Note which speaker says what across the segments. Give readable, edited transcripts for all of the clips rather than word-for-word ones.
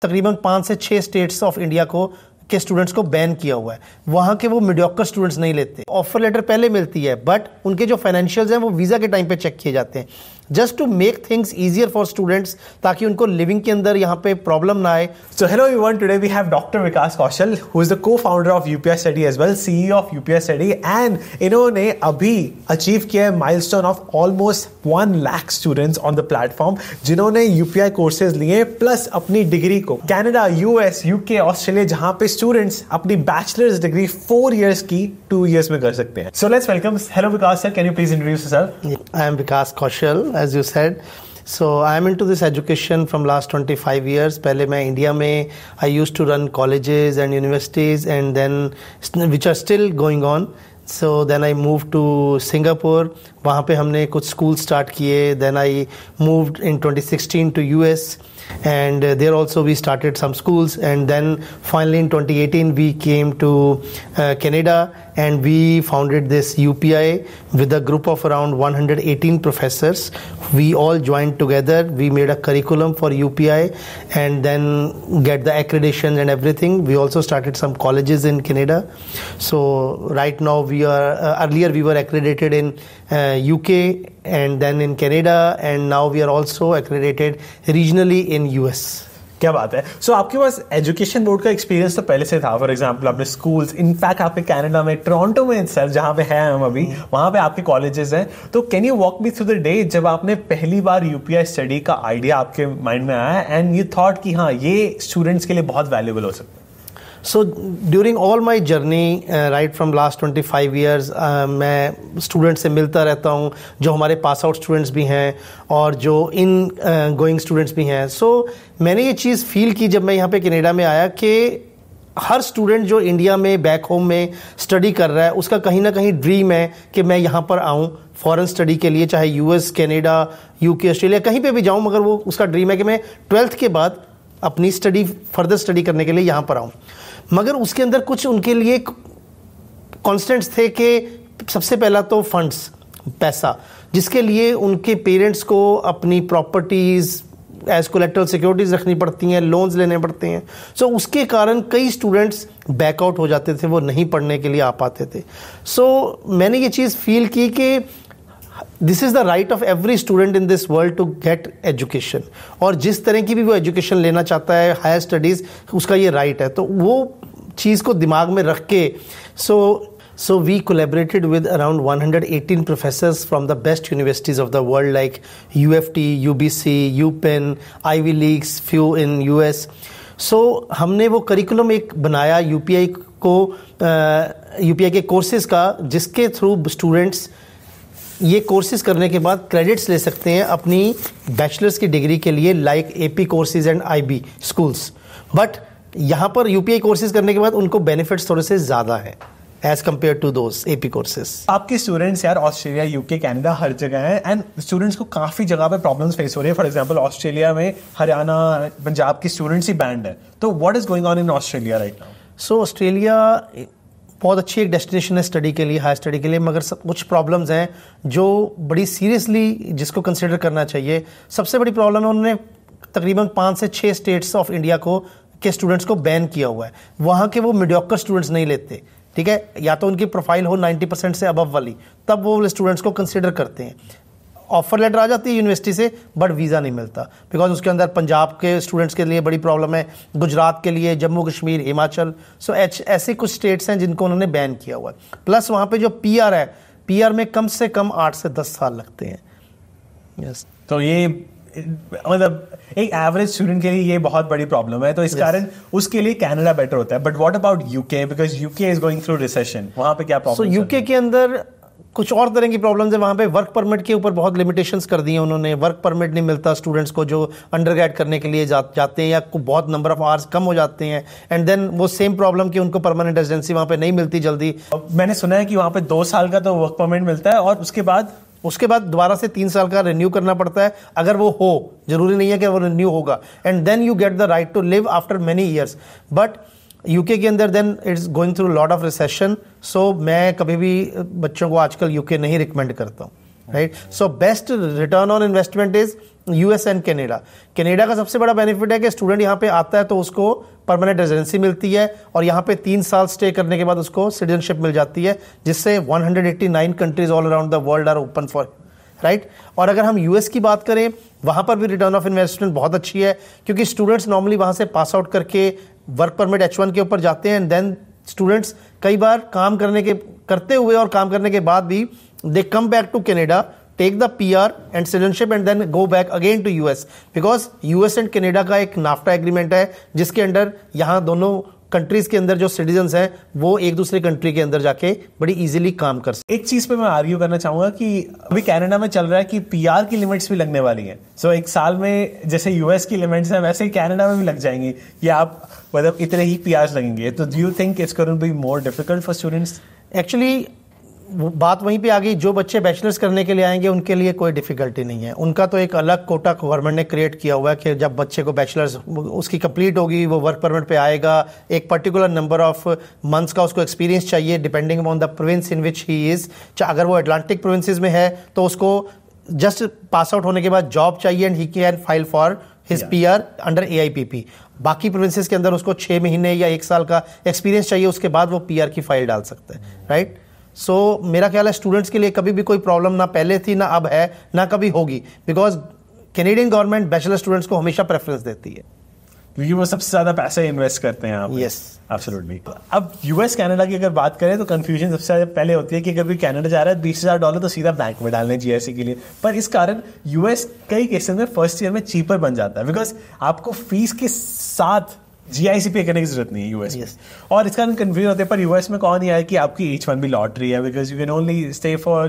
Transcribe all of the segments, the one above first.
Speaker 1: तकरीबन 5 से 6 states of India के स्टूडेंट्स को बैन किया हुआ है। वहाँ के वो मीडियोकर स्टूडेंट्स नहीं लेते। ऑफर लेटर पहले मिलती है, बट उनके जो फाइनेंशियल्स हैं वो वीज़ा के टाइम पे चेक किए जाते हैं, just to make things easier for students, ताकि उनको लिविंग के अंदर यहाँ पे प्रॉब्लम ना आए।
Speaker 2: So hello everyone, today we have Dr. Vikas Kaushal, who is the co-founder of UPI Study as well, CEO of UPI Study, and इन्होंने अभी अचीव किया है milestone of almost 1 lakh students on the platform, जिन्होंने UPI courses लिए plus अपनी degree को Canada, US, UK, Australia, जहां पे स्टूडेंट्स अपनी बैचलर्स डिग्री 4 इयर्स की 2 इयर्स में कर सकते हैं। So let's welcome, hello Vikas sir, can you please introduce yourself?
Speaker 1: I am Vikas Kaushal, as you said. So I am into this education from last 25 years. पहले मैं India में I used to run colleges and universities and then which are still going on. So then I moved to Singapore. वहाँ पे हमने कुछ schools start किए. Then I moved in 2016 to US. And there also we started some schools, and then finally in 2018 we came to Canada, and we founded this UPI with a group of around 118 professors. We all joined together, we made a curriculum for UPI and then get the accreditation and everything. We also started some colleges in Canada. So right now we are earlier we were accredited in UK and then in Canada, and now we are also accredited regionally in US.
Speaker 2: क्या बात है। सो आपके पास education board का experience तो पहले से था। For example आपने स्कूल्स, इनफैक्ट आपके कनाडा में टोरंटो में सर जहाँ पे हैं हम अभी, वहाँ पे आपके कॉलेजेस हैं। तो can you walk me through the day जब आपने पहली बार यूपीआई स्टडी का आइडिया आपके माइंड में आया एंड यू थॉट कि हाँ ये स्टूडेंट्स के लिए बहुत वैल्यूएबल हो सकता है?
Speaker 1: So during all my journey, right from last 25 years, मैं स्टूडेंट से मिलता रहता हूँ, जो हमारे पास आउट स्टूडेंट्स भी हैं और जो इन गोइंग स्टूडेंट्स भी हैं। So मैंने ये चीज़ फील की जब मैं यहाँ पे कनाडा में आया कि हर स्टूडेंट जो इंडिया में बैक होम में स्टडी कर रहा है, उसका कहीं ना कहीं ड्रीम है कि मैं यहाँ पर आऊँ फॉरेन स्टडी के लिए, चाहे यूएस, कनाडा, यूके, ऑस्ट्रेलिया, कहीं पे भी जाऊँ, मगर वो उसका ड्रीम है कि मैं 12th के बाद अपनी स्टडी फर्दर स्टडी करने के लिए यहाँ पर आऊँ। मगर उसके अंदर कुछ उनके लिए कॉन्स्टेंट्स थे कि सबसे पहला तो फंड्स, पैसा, जिसके लिए उनके पेरेंट्स को अपनी प्रॉपर्टीज़ एज कोलेक्टरल सिक्योरिटीज़ रखनी पड़ती हैं, लोन्स लेने पड़ते हैं। सो उसके कारण कई स्टूडेंट्स बैकआउट हो जाते थे, वो नहीं पढ़ने के लिए आ पाते थे। सो मैंने ये चीज़ फील की कि this is the right of every student in this world to get education, और जिस तरह की भी वो एजुकेशन लेना चाहता है, हायर स्टडीज़, उसका ये राइट है। तो वो चीज़ को दिमाग में रख के so we collaborated with around 118 professors from the best universities of the world like UFT, UBC, UPenn, Ivy Leagues, few in US. So हमने वो करिकुलम एक बनाया यूपीआई के कोर्सेज़ का, जिसके थ्रू स्टूडेंट्स ये कोर्सेज करने के बाद क्रेडिट्स ले सकते हैं अपनी बैचलर्स की डिग्री के लिए, like AP courses and IB schools. But यहाँ पर यूपीआई कोर्सेज करने के बाद उनको बेनिफिट्स थोड़े से ज़्यादा है as compare to those AP courses.
Speaker 2: आपके स्टूडेंट्स यार ऑस्ट्रेलिया, यूके, कनाडा हर जगह हैं, एंड स्टूडेंट्स को काफ़ी जगह पे प्रॉब्लम्स फेस हो रही है। फॉर एग्जांपल ऑस्ट्रेलिया में हरियाणा, पंजाब की स्टूडेंट्स ही बैंड है। तो what is going on in Australia right now?
Speaker 1: So Australia बहुत अच्छी एक डेस्टिनेशन है स्टडी के लिए, हायर स्टडी के लिए, मगर कुछ प्रॉब्लम्स हैं जो बड़ी सीरियसली जिसको कंसिडर करना चाहिए। सबसे बड़ी प्रॉब्लम है, उन्होंने तकरीबन 5 से 6 स्टेट्स ऑफ इंडिया के स्टूडेंट्स को बैन किया हुआ है। वहाँ के वो मीडियोकर स्टूडेंट्स नहीं लेते, ठीक है, या तो उनकी प्रोफाइल हो 90% से अबव वाली, तब वो स्टूडेंट्स को कंसिडर करते हैं। ऑफर लेटर आ जाती है यूनिवर्सिटी से, बट वीज़ा नहीं मिलता, बिकॉज उसके अंदर पंजाब के स्टूडेंट्स के लिए बड़ी प्रॉब्लम है, गुजरात के लिए, जम्मू कश्मीर, हिमाचल। सो ऐसे कुछ स्टेट्स हैं जिनको उन्होंने बैन किया हुआ है। प्लस वहाँ पे जो पीआर है, पीआर में कम से कम 8 से 10 साल लगते हैं। यस,
Speaker 2: तो ये मतलब एक एवरेज स्टूडेंट के लिए ये बहुत बड़ी प्रॉब्लम है। तो इस कारण उसके लिए कनाडा बेटर होता है। But what about UK, because UK is going through recession, वहाँ पे क्या प्रॉब्लम?
Speaker 1: सो यूके के अंदर कुछ और तरह की प्रॉब्लम्स है। वहाँ पे वर्क परमिट के ऊपर बहुत लिमिटेशंस कर दी हैं उन्होंने। वर्क परमिट नहीं मिलता स्टूडेंट्स को जो अंडरग्रेड करने के लिए जाते हैं, या बहुत नंबर ऑफ आवर्स कम हो जाते हैं, एंड देन वो सेम प्रॉब्लम कि उनको परमानेंट रेजिडेंसी वहाँ पे नहीं मिलती जल्दी।
Speaker 2: मैंने सुना है कि वहाँ पे 2 साल का तो वर्क परमिट मिलता है, और उसके बाद दोबारा से 3 साल का रिन्यू करना पड़ता है, अगर वो हो, जरूरी नहीं है कि वो रिन्यू होगा, and then you get the right to live after many years. But UK के अंदर then it's going through lot of recession. So मैं कभी भी बच्चों को आजकल यूके नहीं रिकमेंड करता हूँ, right. So best return on investment is
Speaker 1: US and Canada. Canada का सबसे बड़ा बेनिफिट है कि स्टूडेंट यहाँ पे आता है तो उसको परमानेंट रेजिडेंसी मिलती है और यहाँ पे 3 साल स्टे करने के बाद उसको सिटीजनशिप मिल जाती है, जिससे 189 countries all around the world are open for, right. और अगर हम यूएस की बात करें, वहाँ पर भी रिटर्न ऑफ इन्वेस्टमेंट बहुत अच्छी है, क्योंकि स्टूडेंट्स नॉर्मली वहाँ से पास आउट करके वर्क परमिट H1 के ऊपर जाते हैं, एंड देन स्टूडेंट्स कई बार करते हुए और काम करने के बाद भी they come back to Canada, take the PR and citizenship and then go back again to US, because US and Canada का एक नाफ्टा एग्रीमेंट है जिसके अंडर यहाँ दोनों कंट्रीज के अंदर जो सिटीजन्स हैं वो एक दूसरे कंट्री के अंदर जाके बड़ी इजीली काम कर सकते।
Speaker 2: एक चीज पे मैं आर्ग्यू करना चाहूंगा कि अभी कनाडा में चल रहा है कि PR की लिमिट्स भी लगने वाली हैं। सो एक साल में जैसे US की लिमिट्स हैं वैसे ही कनाडा में भी लग जाएंगी, कि आप मतलब इतने ही PRs लगेंगे। तो do you think it's going to be more difficult for students?
Speaker 1: Actually बात वहीं पे आ गई, जो बच्चे बैचलर्स करने के लिए आएंगे उनके लिए कोई डिफिकल्टी नहीं है। उनका तो एक अलग कोटा गवर्नमेंट ने क्रिएट किया हुआ है कि जब बच्चे को बैचलर्स उसकी कंप्लीट होगी वो वर्क परमिट पे आएगा, एक पर्टिकुलर नंबर ऑफ मंथ्स का उसको एक्सपीरियंस चाहिए depending upon the province in which he is. अगर वो अटलांटिक प्रोविंसेस में है तो उसको जस्ट पास आउट होने के बाद जॉब चाहिए and he can file for his PR under AIPP। बाकी प्रोविंसेस के अंदर उसको 6 महीने या 1 साल का एक्सपीरियंस चाहिए, उसके बाद वो PR की फाइल डाल सकते हैं, राइट। सो मेरा ख्याल है स्टूडेंट्स के लिए कभी भी कोई प्रॉब्लम ना पहले थी, ना अब है, ना कभी होगी, because Canadian government bachelor students को हमेशा प्रेफरेंस देती है,
Speaker 2: क्योंकि वो सबसे ज्यादा पैसे इन्वेस्ट करते हैं।
Speaker 1: Yes,
Speaker 2: absolutely. अब US कनाडा की अगर बात करें तो कंफ्यूजन सबसे ज्यादा पहले होती है कि अगर कोई कनाडा जा रहा है $20,000 तो सीधा बैंक में डालने GIC के लिए, पर इस कारण US कई केसेस में फर्स्ट ईयर में चीपर बन जाता है, बिकॉज आपको फीस के साथ GIC पे करने की जरूरत नहीं है US में। और इसका कंफ्यूजन होते हैं, पर US में कौन नहीं आया कि आपकी H1B लॉटरी है, because you can only stay for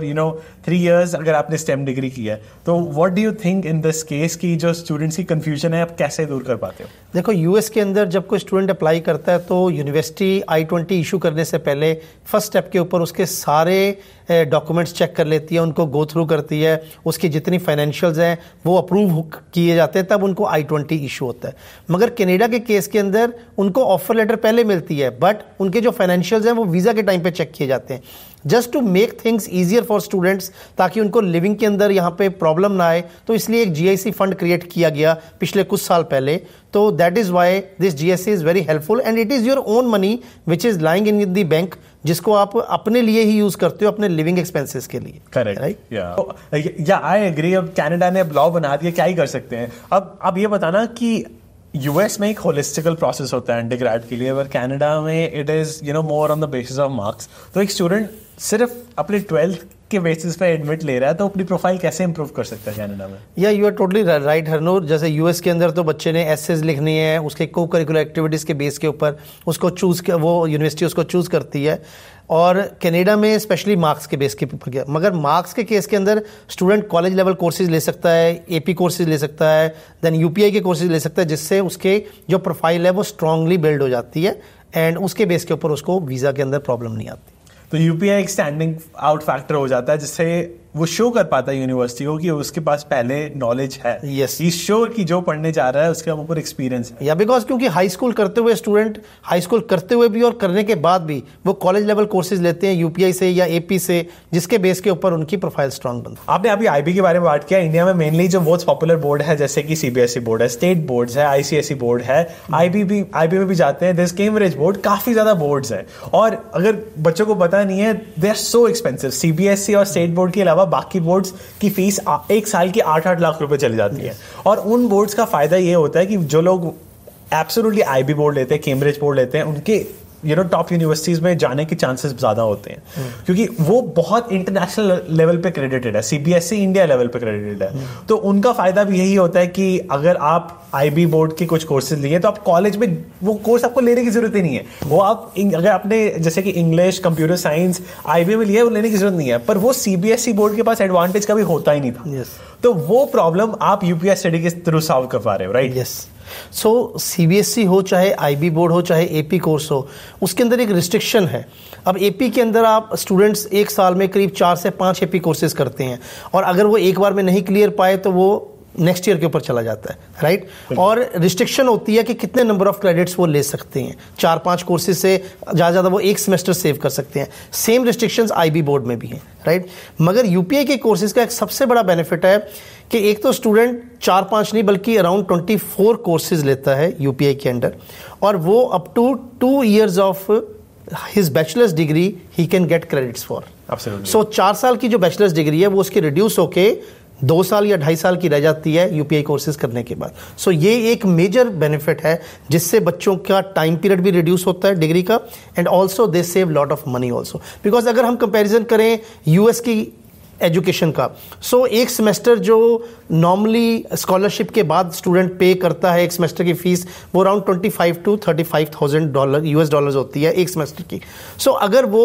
Speaker 2: 3 years अगर आपने STEM डिग्री की है। तो what do you think in this case की जो स्टूडेंट्स की कंफ्यूजन है आप कैसे दूर कर पाते हो?
Speaker 1: देखो, US के अंदर जब कोई स्टूडेंट अप्लाई करता है तो यूनिवर्सिटी I-20 इशू करने से पहले फर्स्ट स्टेप के ऊपर उसके सारे डॉक्यूमेंट्स चेक कर लेती है, उनको गो थ्रू करती है, उसकी जितनी फाइनेंशियल्स हैं वो अप्रूव किए जाते हैं, तब उनको I-20 इशू होता है। मगर कनाडा के केस के अंदर उनको ऑफर लेटर पहले मिलती है, बट उनके जो फाइनेंशियल्स हैं वो वीज़ा के टाइम पे चेक किए जाते हैं, just to make things easier for students, ताकि उनको लिविंग के अंदर यहाँ पे प्रॉब्लम ना आए। तो इसलिए एक GIC फंड क्रिएट किया गया पिछले कुछ साल पहले। तो that is why this GIC is very helpful and it is your own money which is lying in the bank, जिसको आप अपने लिए ही यूज करते हो, अपने लिविंग एक्सपेंसेस के लिए।
Speaker 2: Correct, right? या आई एग्री। अब कनाडा ने लॉ बना दिया, क्या ही कर सकते हैं। अब आप ये बताना कि US में एक होलिस्टिकल प्रोसेस होता है अंडरग्रेड के लिए, पर कनाडा में it is more on the basis of marks. तो एक स्टूडेंट सिर्फ अपने 12th के बेसिस पे एडमिट ले रहा है, तो अपनी प्रोफाइल कैसे इंप्रूव कर सकता है कनाडा में?
Speaker 1: या you are totally right Harnoor. जैसे US के अंदर तो बच्चे ने एसेज लिखनी है, उसके को करिकुलर एक्टिविटीज़ के बेस के ऊपर उसको वो यूनिवर्सिटी उसको चूज़ करती है, और कनाडा में स्पेशली मार्क्स के बेस के ऊपर गया। मगर मार्क्स के केस के अंदर स्टूडेंट कॉलेज लेवल कोर्सेज ले सकता है, AP कोर्सेज ले सकता है, देन UPI के कोर्सेज ले सकता है, जिससे उसके जो प्रोफाइल है वो स्ट्रांगली बिल्ड हो जाती है एंड उसके बेस के ऊपर उसको वीज़ा के अंदर प्रॉब्लम नहीं आती।
Speaker 2: तो UPI एक स्टैंडिंग आउट फैक्टर हो जाता है, जिससे वो शो कर पाता है यूनिवर्सिटी को कि उसके पास पहले नॉलेज है।
Speaker 1: यस,
Speaker 2: इस शो की जो पढ़ने जा रहा है उसके ऊपर एक्सपीरियंस है।
Speaker 1: या बिकॉज क्योंकि हाई स्कूल करते हुए स्टूडेंट हाई स्कूल करते हुए भी और करने के बाद भी वो कॉलेज लेवल कोर्सेज लेते हैं UPI से या AP से, जिसके बेस के ऊपर उनकी प्रोफाइल स्ट्रांग बनती है।
Speaker 2: आपने अभी IB के बारे में बात किया। इंडिया में मेनली जो मोस्ट पॉपुलर बोर्ड है जैसे कि CBSE बोर्ड है, स्टेट बोर्ड्स है, ICSE बोर्ड है, IB में भी जाते हैं, दिस कैम्ब्रिज बोर्ड, काफी ज्यादा बोर्ड्स है। और अगर बच्चों को पता नहीं है, they are so expensive. CBSE और स्टेट बोर्ड के अलावा बाकी बोर्ड्स की फीस 1 साल की 8-8 लाख रुपए चली जाती है। और उन बोर्ड्स का फायदा ये होता है कि जो लोग एब्सोल्युटली IB बोर्ड लेते हैं, कैम्ब्रिज बोर्ड लेते हैं, उनके टॉप यूनिवर्सिटीज में जाने के चांसेस ज्यादा होते हैं, क्योंकि वो बहुत इंटरनेशनल लेवल पे क्रेडिटेड है। CBSE इंडिया लेवल पे क्रेडिटेड है। तो उनका फायदा भी यही होता है कि अगर आप IB बोर्ड के कुछ कोर्सेज लिए तो आप कॉलेज में वो कोर्स आपको लेने की जरूरत ही नहीं है। वो आप अगर आपने जैसे कि इंग्लिश, कंप्यूटर साइंस IB में लिया है, वो लेने की जरूरत नहीं है। पर वो CBSE बोर्ड के पास एडवांटेज कभी होता ही नहीं था। तो वो प्रॉब्लम आप UPI स्टडी के थ्रू सॉल्व कर पा रहे हो, राइट?
Speaker 1: यस। सो CBSE हो चाहे IB बोर्ड हो चाहे AP कोर्स हो, उसके अंदर एक रिस्ट्रिक्शन है। अब AP के अंदर आप स्टूडेंट्स 1 साल में करीब 4 से 5 AP कोर्सेज करते हैं, और अगर वो एक बार में नहीं क्लियर पाए तो वो नेक्स्ट ईयर के ऊपर चला जाता है, राइट। और रिस्ट्रिक्शन होती है कि कितने नंबर ऑफ क्रेडिट्स वो ले सकते हैं, 4-5 कोर्सेज से ज़्यादा वो एक सेमेस्टर सेव कर सकते हैं। सेम रिस्ट्रिक्शंस IB बोर्ड में भी हैं, राइट। मगर UPI के कोर्सेज का एक सबसे बड़ा बेनिफिट है कि एक तो स्टूडेंट 4-5 नहीं बल्कि अराउंड 24 कोर्सेज लेता है UPI के अंडर, और वो up to 2 years of his bachelors degree he can get credits for. So 4 साल की जो बैचलर्स डिग्री है वो उसकी रिड्यूस होके 2 साल या 2.5 साल की रह जाती है UPI कोर्सेज करने के बाद। सो ये एक मेजर बेनिफिट है जिससे बच्चों का टाइम पीरियड भी रिड्यूस होता है डिग्री का, and also they save lot of money also. Because अगर हम कंपेरिजन करें US की एजुकेशन का, सो एक सेमेस्टर जो नॉर्मली स्कॉलरशिप के बाद स्टूडेंट पे करता है एक सेमेस्टर की फीस, वो अराउंड 25 to 35,000 US डॉलर्स होती है एक सेमेस्टर की। सो अगर वो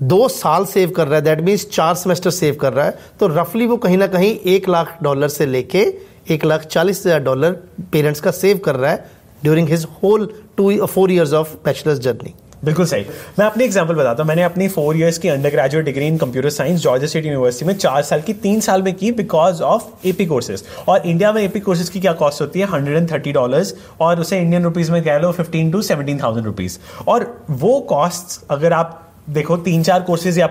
Speaker 1: 2 साल सेव कर रहा है, दैट मीन्स 4 सेमेस्टर सेव कर रहा है, तो रफली वो कहीं ना कहीं $1 लाख से लेके $1,40,000 पेरेंट्स का सेव कर रहा है ड्यूरिंग हिज होल 4 years ऑफ बैचलर्स जर्नी।
Speaker 2: बिल्कुल सही। मैं अपनी एग्जांपल बताता हूँ। मैंने अपनी 4 years की under graduate degree in computer science Georgia state university में 4 साल की 3 साल में की बिकॉज ऑफ AP कोर्सेज। और इंडिया में AP कोर्सेज की क्या कॉस्ट होती है, $130, और उसे इंडियन रुपीज में कह लो 15,000 to 17,000 रुपीज। और वो कॉस्ट अगर आप देखो 3-4 कोर्सेज, या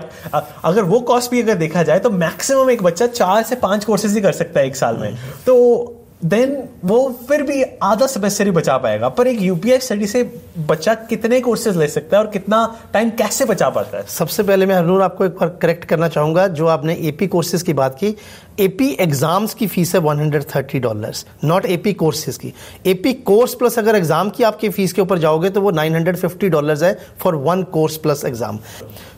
Speaker 2: अगर वो कॉस्ट भी अगर देखा जाए तो मैक्सिमम एक बच्चा 4 से 5 कोर्सेज ही कर सकता है एक साल में, तो देन वो फिर भी आधा सेमेस्टर ही बचा पाएगा। पर एक UPI स्टडी से बच्चा कितने कोर्सेज ले सकता है और कितना टाइम कैसे बचा पाता है?
Speaker 1: सबसे पहले मैं हरनूर आपको एक बार करेक्ट करना चाहूँगा, जो आपने AP कोर्सेज की बात की, AP एग्जाम्स की फीस है $130, नॉट AP कोर्सेज की। AP कोर्स प्लस अगर एग्जाम की आपकी फीस के ऊपर जाओगे तो वो $950 है फॉर 1 कोर्स प्लस एग्जाम।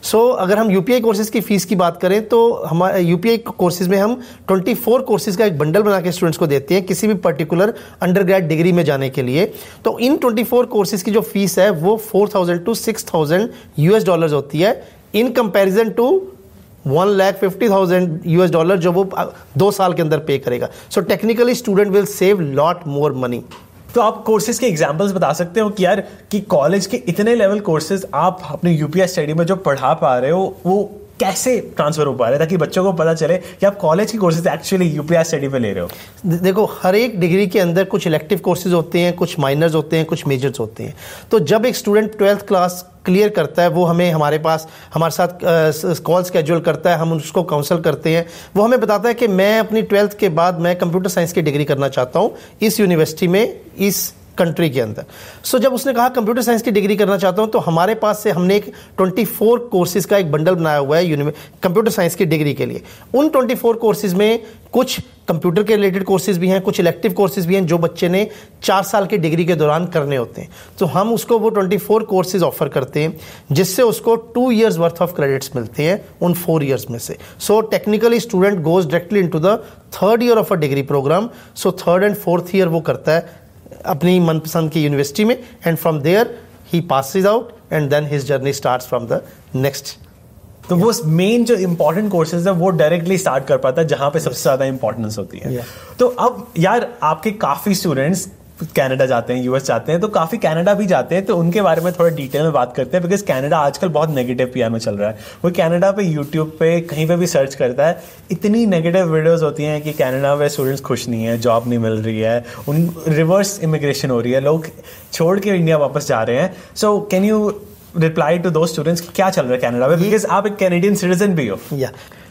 Speaker 1: सो अगर हम UPI कोर्सेज की फीस की बात करें तो हमारे UPI कोर्सेज में हम 24 कोर्सेज का एक बंडल बना के स्टूडेंट्स को देते हैं किसी भी पर्टिकुलर अंडरग्रेड डिग्री में जाने के लिए। तो इन 24 कोर्सेज की जो फीस है वो 4,000 to 6,000 US डॉलर्स होती है, इन कंपैरिजन टू $1,50,000 जो वो 2 साल के अंदर पे करेगा। सो technically student will save lot more money.
Speaker 2: तो आप कोर्सेज के एग्जांपल्स बता सकते हो कि यार कि कॉलेज के इतने लेवल कोर्सेज आप अपने UPI स्टडी में जो पढ़ा पा रहे हो वो कैसे ट्रांसफर हो पा रहे हैं, ताकि बच्चों को पता चले कि आप कॉलेज की कोर्सेज एक्चुअली UPI स्टडी पे ले रहे हो?
Speaker 1: देखो, हर एक डिग्री के अंदर कुछ इलेक्टिव कोर्सेज होते हैं, कुछ माइनर्स होते हैं, कुछ मेजर्स होते हैं। तो जब एक स्टूडेंट 12th क्लास क्लियर करता है, वो हमें हमारे साथ कॉल स्केड्यूल करता है, हम उसको काउंसल करते हैं, वो हमें बताता है कि मैं अपनी 12th के बाद मैं कंप्यूटर साइंस की डिग्री करना चाहता हूँ इस यूनिवर्सिटी में, इस कंट्री के अंदर। सो जब उसने कहा कंप्यूटर साइंस की डिग्री करना चाहता हूं, तो हमारे पास से हमने एक 24 कोर्सेज का एक बंडल बनाया हुआ है कंप्यूटर साइंस की डिग्री के लिए। उन 24 कोर्सेज में कुछ कंप्यूटर के रिलेटेड कोर्सेज भी हैं, कुछ इलेक्टिव कोर्सेज भी हैं जो बच्चे ने 4 साल की डिग्री के दौरान करने होते हैं। तो हम उसको वो 24 कोर्सेज ऑफर करते हैं जिससे उसको 2 years वर्थ ऑफ क्रेडिट्स मिलते हैं उन 4 years में से। So technically student goes directly into the 3rd year ऑफ a degree programme. So 3rd and 4th year वो करता है अपनी मनपसंद की यूनिवर्सिटी में, and from there he passes out and then his journey starts from the next.
Speaker 2: तो वो मेन जो इंपॉर्टेंट कोर्सेज है वो डायरेक्टली स्टार्ट कर पाता है जहां पे सबसे ज्यादा इंपॉर्टेंस होती है। तो अब यार आपके काफी स्टूडेंट्स कनाडा जाते हैं, US जाते हैं, तो काफी कनाडा भी जाते हैं, तो उनके बारे में थोड़ा डिटेल में बात करते हैं, बिकॉज कनाडा आजकल बहुत नेगेटिव PR में चल रहा है। वो कनाडा पे YouTube पे कहीं पे भी सर्च करता है, इतनी नेगेटिव वीडियोस होती हैं कि कनाडा में स्टूडेंट्स खुश नहीं है, जॉब नहीं मिल रही है, उन रिवर्स इमिग्रेशन हो रही है, लोग छोड़ के इंडिया वापस जा रहे हैं। So can you reply to those students कि क्या चल रहा है कनाडा में, बिकॉज आप एक कैनेडियन सिटीजन भी हो?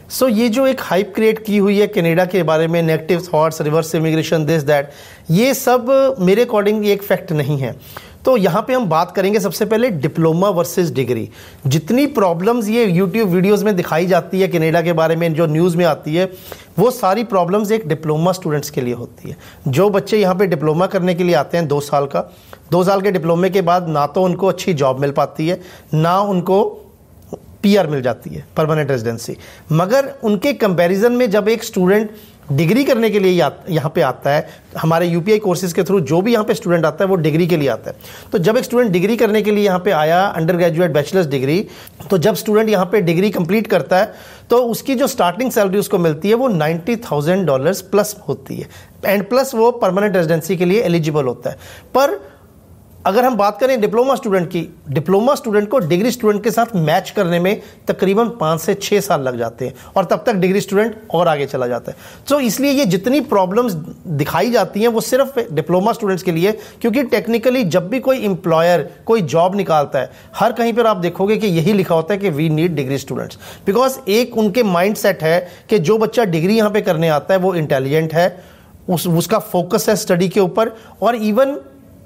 Speaker 1: सो ये जो एक हाइप क्रिएट की हुई है कनाडा के बारे में, negative thoughts, reverse immigration, this that, ये सब मेरे अकॉर्डिंग एक फैक्ट नहीं है। तो यहाँ पे हम बात करेंगे सबसे पहले डिप्लोमा वर्सेस डिग्री। जितनी प्रॉब्लम्स ये यूट्यूब वीडियोस में दिखाई जाती है कनाडा के बारे में, जो न्यूज़ में आती है, वो सारी प्रॉब्लम्स एक डिप्लोमा स्टूडेंट्स के लिए होती है। जो बच्चे यहाँ पे डिप्लोमा करने के लिए आते हैं 2 साल का, 2 साल के डिप्लोमे के बाद ना तो उनको अच्छी जॉब मिल पाती है, ना उनको PR मिल जाती है, परमानेंट रेजिडेंसी। मगर उनके कंपैरिजन में जब एक स्टूडेंट डिग्री करने के लिए यहाँ पे आता है, हमारे UPI कोर्सेज के थ्रू जो भी यहाँ पे स्टूडेंट आता है वो डिग्री के लिए आता है। तो जब एक स्टूडेंट डिग्री करने के लिए यहाँ पे आया, अंडर ग्रेजुएट बैचलर्स डिग्री, तो जब स्टूडेंट यहाँ पे डिग्री कंप्लीट करता है तो उसकी जो स्टार्टिंग सैलरी उसको मिलती है वो $90,000 प्लस होती है, एंड प्लस वो परमानेंट रेजिडेंसी के लिए एलिजिबल होता है। पर अगर हम बात करें डिप्लोमा स्टूडेंट की, डिप्लोमा स्टूडेंट को डिग्री स्टूडेंट के साथ मैच करने में तकरीबन 5 से 6 साल लग जाते हैं और तब तक डिग्री स्टूडेंट और आगे चला जाता है। तो इसलिए ये जितनी प्रॉब्लम्स दिखाई जाती हैं वो सिर्फ डिप्लोमा स्टूडेंट्स के लिए, क्योंकि टेक्निकली जब भी कोई एम्प्लॉयर कोई जॉब निकालता है हर कहीं पर आप देखोगे कि यही लिखा होता है कि we need degree students, because एक उनके माइंड सेट है कि जो बच्चा डिग्री यहाँ पे करने आता है वो इंटेलिजेंट है, उसका फोकस है स्टडी के ऊपर। और इवन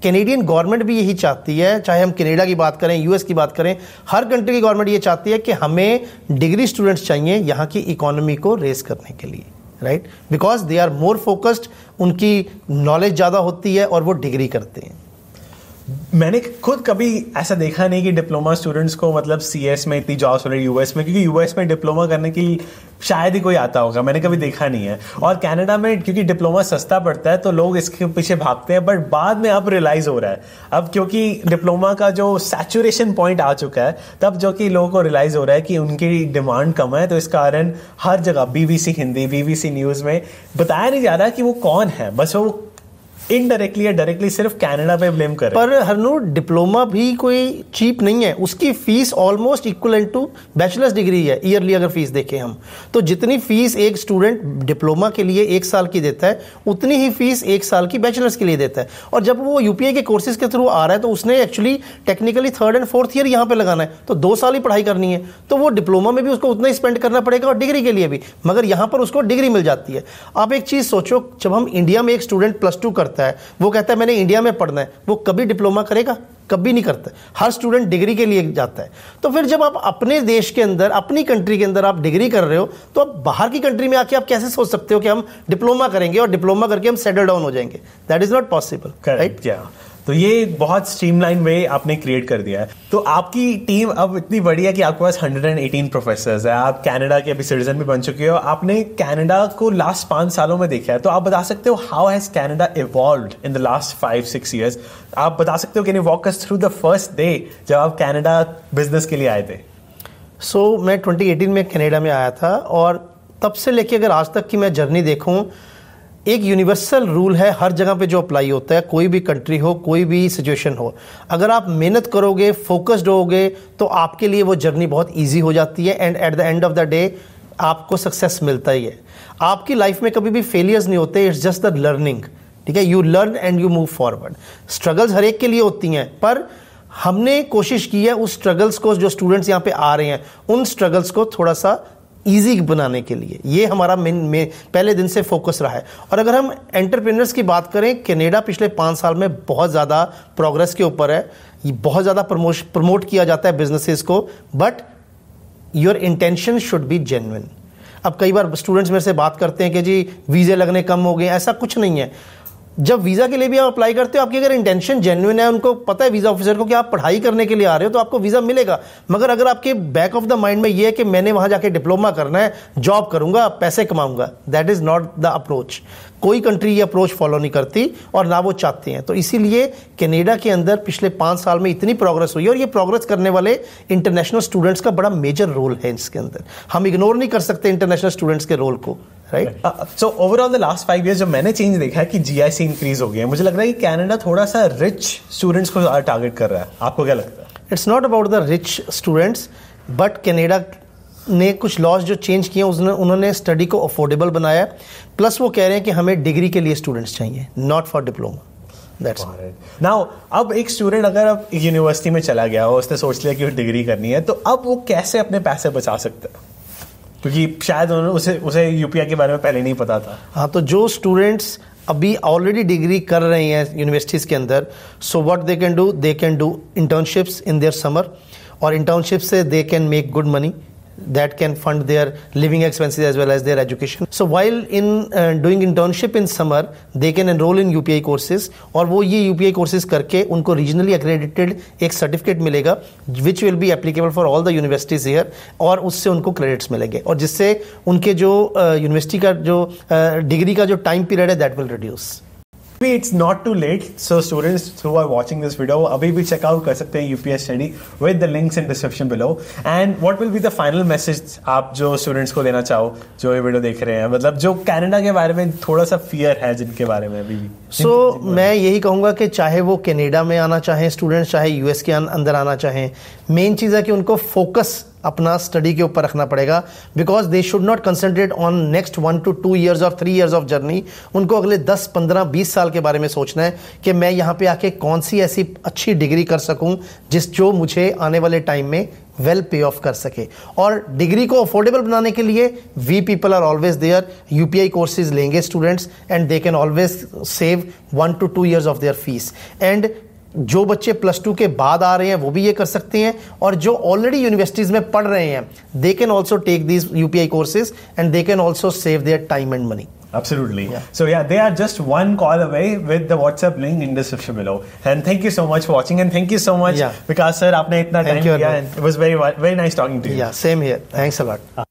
Speaker 1: कैनेडियन गवर्नमेंट भी यही चाहती है, चाहे हम कनाडा की बात करें, यूएस की बात करें, हर कंट्री की गवर्नमेंट ये चाहती है कि हमें डिग्री स्टूडेंट्स चाहिए यहाँ की इकोनॉमी को रेस करने के लिए, right, because they are more focused, उनकी नॉलेज ज़्यादा होती है और वो डिग्री करते हैं।
Speaker 2: मैंने खुद कभी ऐसा देखा नहीं कि डिप्लोमा स्टूडेंट्स को मतलब सीएस में इतनी जॉब्स हो रही यूएस में, क्योंकि यूएस में डिप्लोमा करने की शायद ही कोई आता होगा, मैंने कभी देखा नहीं है। और कनाडा में क्योंकि डिप्लोमा सस्ता पड़ता है तो लोग इसके पीछे भागते हैं, बट बाद में अब रियलाइज हो रहा है, अब क्योंकि डिप्लोमा का जो सैचुरेशन पॉइंट आ चुका है, तब जो कि लोगों को रियलाइज हो रहा है कि उनकी डिमांड कम है, तो इस कारण हर जगह बीबीसी हिंदी, बीबीसी न्यूज़ में बताया नहीं जा रहा कि वो कौन है, बस वो इनडायरेक्टली या डायरेक्टली सिर्फ कनाडा पे ब्लेम कर रहे हैं।
Speaker 1: पर हरनूर डिप्लोमा भी कोई चीप नहीं है, उसकी fees almost equivalent to bachelor's degree है ईयरली। अगर फीस देखें हम तो जितनी फीस एक स्टूडेंट डिप्लोमा के लिए 1 साल की देता है उतनी ही फीस 1 साल की बैचलर्स के लिए देता है। और जब वो यूपीआई के कोर्सेज के थ्रू आ रहा है तो उसने एक्चुअली टेक्निकली 3rd और 4th ईयर यहाँ पे लगाना है, तो 2 साल ही पढ़ाई करनी है, तो वो डिप्लोमा में भी उसको उतना ही स्पेंड करना पड़ेगा और डिग्री के लिए भी, मगर यहाँ पर उसको डिग्री मिल जाती है। आप एक चीज़ सोचो, जब हम इंडिया में एक स्टूडेंट +2 करता है, वो कहता है मैंने इंडिया में पढ़ना है, वो कभी डिप्लोमा करेगा? कभी नहीं करता। हर स्टूडेंट डिग्री के लिए जाता है। तो फिर जब आप अपने देश के अंदर, अपनी कंट्री के अंदर आप डिग्री कर रहे हो, तो आप बाहर की कंट्री में आके आप कैसे सोच सकते हो कि हम डिप्लोमा करेंगे और डिप्लोमा करके हम सेटल डाउन हो जाएंगे? That is not possible, right?
Speaker 2: तो ये बहुत स्ट्रीमलाइन वे आपने क्रिएट कर दिया है। तो आपकी टीम अब इतनी बड़ी है कि आपके पास 118 प्रोफेसर्स है, आप कनाडा के अभी सिटीजन भी बन चुके हो, आपने कनाडा को लास्ट 5 सालों में देखा है, तो आप बता सकते हो how has Canada evolved in the last 5-6 years? आप बता सकते हो, can you walk us through the first day जब आप कनाडा बिजनेस के लिए आए थे?
Speaker 1: मैं 2018 में कनाडा में आया था और तब से लेके अगर आज तक की मैं जर्नी देखूं, एक यूनिवर्सल रूल है हर जगह पे जो अप्लाई होता है, कोई भी कंट्री हो, कोई भी सिचुएशन हो, अगर आप मेहनत करोगे, फोकस्ड होगे, तो आपके लिए वो जर्नी बहुत इजी हो जाती है and at the end of the day आपको सक्सेस मिलता ही है। आपकी लाइफ में कभी भी फेलियर्स नहीं होते, इट्स जस्ट द लर्निंग, ठीक है? You learn and you move forward. Struggles हर एक के लिए होती हैं, पर हमने कोशिश की है उस स्ट्रगल्स को, जो स्टूडेंट्स यहाँ पे आ रहे हैं, उन स्ट्रगल्स को थोड़ा सा ईजी बनाने के लिए, ये हमारा मेन पहले दिन से फोकस रहा है। और अगर हम एंटरप्रेन्योर्स की बात करें, कनाडा पिछले 5 साल में बहुत ज़्यादा प्रोग्रेस के ऊपर है, ये बहुत ज़्यादा प्रमोट किया जाता है बिजनेसेस को, but your intention should be genuine. अब कई बार स्टूडेंट्स मेरे से बात करते हैं कि जी वीज़े लगने कम हो गए, ऐसा कुछ नहीं है। जब वीज़ा के लिए भी आप अप्लाई करते हो, आपकी अगर इंटेंशन जेन्युइन है, उनको पता है वीज़ा ऑफिसर को कि आप पढ़ाई करने के लिए आ रहे हो, तो आपको वीज़ा मिलेगा। मगर अगर आपके बैक ऑफ द माइंड में ये है कि मैंने वहाँ जाके डिप्लोमा करना है, जॉब करूँगा, पैसे कमाऊँगा, that is not the approach. कोई कंट्री ये अप्रोच फॉलो नहीं करती और ना वो चाहते हैं। तो इसीलिए कनाडा के अंदर पिछले 5 साल में इतनी प्रोग्रेस हुई है और ये प्रोग्रेस करने वाले इंटरनेशनल स्टूडेंट्स का बड़ा मेजर रोल है इसके अंदर। हम इग्नोर नहीं कर सकते इंटरनेशनल स्टूडेंट्स के रोल को, right?
Speaker 2: So overall the last 5 years जो मैंने चेंज देखा है कि जीआईसी इंक्रीज हो गया है, मुझे लग रहा है कि कनाडा थोड़ा सा रिच स्टूडेंट्स को टारगेट कर रहा है। आपको क्या लगता है?
Speaker 1: It's not about the rich students, but Canada ने कुछ लॉज जो चेंज किए उन्होंने स्टडी को अफोर्डेबल बनाया, प्लस वो कह रहे हैं कि हमें डिग्री के लिए स्टूडेंट्स चाहिए, not for diploma. That's
Speaker 2: now अब एक स्टूडेंट अगर अब यूनिवर्सिटी में चला गया हो, उसने सोच लिया कि वो डिग्री करनी है, तो अब वो कैसे अपने पैसे बचा सकता है? क्योंकि शायद उसे यूपीआई के बारे में पहले नहीं पता था।
Speaker 1: हाँ, तो जो स्टूडेंट्स अभी ऑलरेडी डिग्री कर रहे हैं यूनिवर्सिटीज़ के अंदर, so what they can do internships in their summer, और इंटर्नशिप से they can make good money that can fund their living expenses as well as their education. So while in doing internship in summer, they can enroll in UPI courses, और वो ये UPI courses करके उनको regionally accredited एक certificate मिलेगा which will be applicable for all the universities here, और उससे उनको credits मिलेंगे, और जिससे उनके जो यूनिवर्सिटी का जो डिग्री का जो टाइम पीरियड है that will reduce.
Speaker 2: It's not too late, so students who are watching this video अभी भी check out कर सकते हैं UPS study with the links in description below. And what will be the final message आप जो students को देना चाहो जो ये वीडियो देख रहे हैं, मतलब जो कनाडा के बारे में थोड़ा सा fear है जिनके बारे में अभी भी?
Speaker 1: सो मैं यही कहूँगा कि चाहे वो कनाडा में आना चाहें स्टूडेंट्स, चाहे यूएस के अंदर आना चाहें, मेन चीज़ है कि उनको फोकस अपना स्टडी के ऊपर रखना पड़ेगा, because they should not concentrate on next 1 to 2 years और 3 years ऑफ जर्नी। उनको अगले 10, 15, 20 साल के बारे में सोचना है कि मैं यहाँ पे आके कौन सी ऐसी अच्छी डिग्री कर सकूँ जो मुझे आने वाले टाइम में वेल पे ऑफ कर सके। और डिग्री को अफोर्डेबल बनाने के लिए we people are always there. UPI courses लेंगे students and they can always save 1 to 2 years of their fees. And जो बच्चे +2 के बाद आ रहे हैं वो भी ये कर सकते हैं, और जो ऑलरेडी यूनिवर्सिटीज़ में पढ़ रहे हैं they can also take these UPI courses and they can also save their time and money.
Speaker 2: Absolutely. Yeah. So yeah, they are just one call away with the WhatsApp link in the description below. And thank you so much for watching, and thank you so much, Vikas sir, आपने इतना time दिया, and it was very nice talking to you.
Speaker 1: Yeah, same here. Thanks a lot.